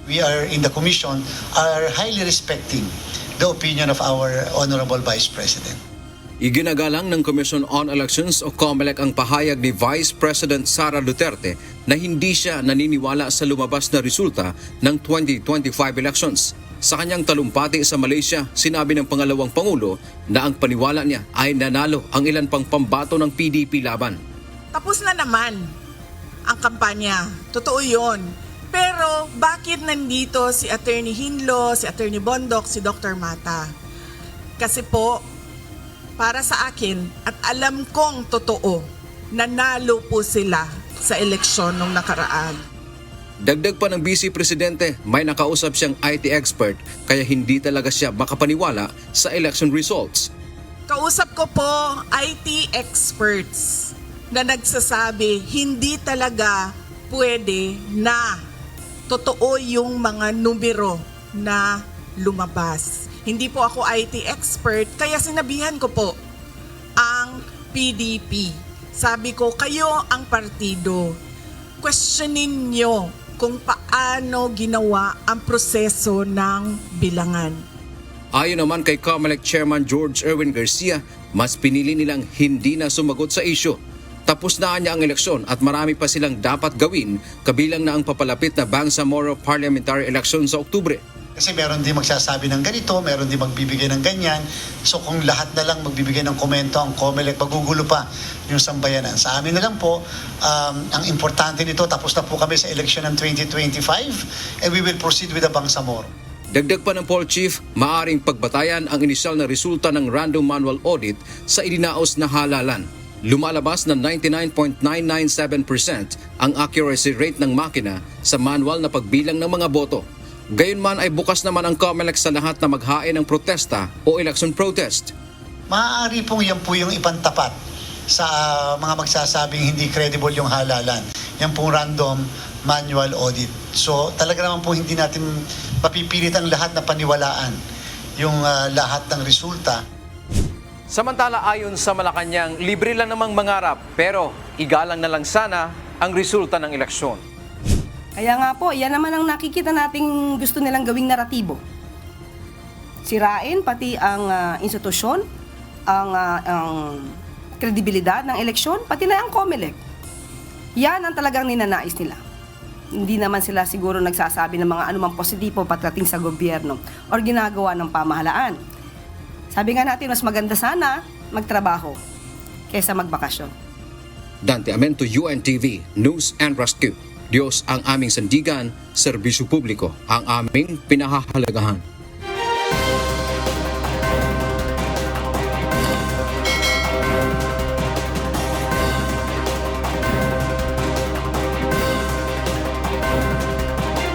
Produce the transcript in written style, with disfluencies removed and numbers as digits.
We are in the commission are highly respecting the opinion of our Honorable Vice President. Iginagalang ng Commission on Elections o COMELEC ang pahayag ni Vice President Sara Duterte na hindi siya naniniwala sa lumabas na resulta ng 2025 elections. Sa kanyang talumpati sa Malaysia, sinabi ng pangalawang Pangulo na ang paniwala niya ay nanalo ang ilan pang pambato ng PDP laban. Tapos na naman ang kampanya. Totoo yun. Pero bakit nandito si Attorney Hinlo, si Attorney Bondoc, si Dr. Mata? Kasi po, para sa akin, at alam kong totoo, nanalo po sila sa eleksyon nung nakaraan. Dagdag pa ng Vice Presidente, may nakausap siyang IT expert kaya hindi talaga siya makapaniwala sa election results. Kausap ko po IT experts na nagsasabi hindi talaga pwede na totoo yung mga numero na lumabas. Hindi po ako IT expert, kaya sinabihan ko po ang PDP. Sabi ko, kayo ang partido. Questionin nyo kung paano ginawa ang proseso ng bilangan. Ayon naman kay COMELEC Chairman George Erwin Garcia, mas pinili nilang hindi na sumagot sa isyu. Tapos na niya ang eleksyon at marami pa silang dapat gawin, kabilang na ang papalapit na Bangsamoro Parliamentary Election sa Oktubre. Kasi meron din magsasabi ng ganito, meron din magbibigay ng ganyan. So kung lahat na lang magbibigay ng komento, ang COMELEC, magugulo pa yung sambayanan. Sa amin na lang po, ang importante nito, tapos na po kami sa election ng 2025 and we will proceed with the Bangsamoro. Dagdag pa ng poll chief, maaring pagbatayan ang inisyal na resulta ng random manual audit sa idinaos na halalan. Lumalabas na 99.997% ang accuracy rate ng makina sa manual na pagbilang ng mga boto. Gayunman ay bukas naman ang COMELEC sa lahat na maghain ng protesta o election protest. Maaari pong yan po yung ipantapat sa mga magsasabing hindi credible yung halalan. Yan pong random manual audit. So talaga naman po hindi natin mapipilit ang lahat na paniwalaan yung lahat ng resulta. Samantala ayon sa Malacanang, libre lang namang mangarap pero igalang na lang sana ang resulta ng eleksyon. Kaya nga po, yan naman ang nakikita nating gusto nilang gawing naratibo. Sirain pati ang institusyon, ang kredibilidad ng eleksyon, pati na ang COMELEC. Yan ang talagang ninanais nila. Hindi naman sila siguro nagsasabi ng mga anumang positibo pagdating sa gobyerno o ginagawa ng pamahalaan. Sabi nga natin, mas maganda sana magtrabaho kaysa magbakasyon. Dante Amento, UNTV, News and Rescue. Diyos ang aming sandigan, serbisyo publiko ang aming pinahahalagahan.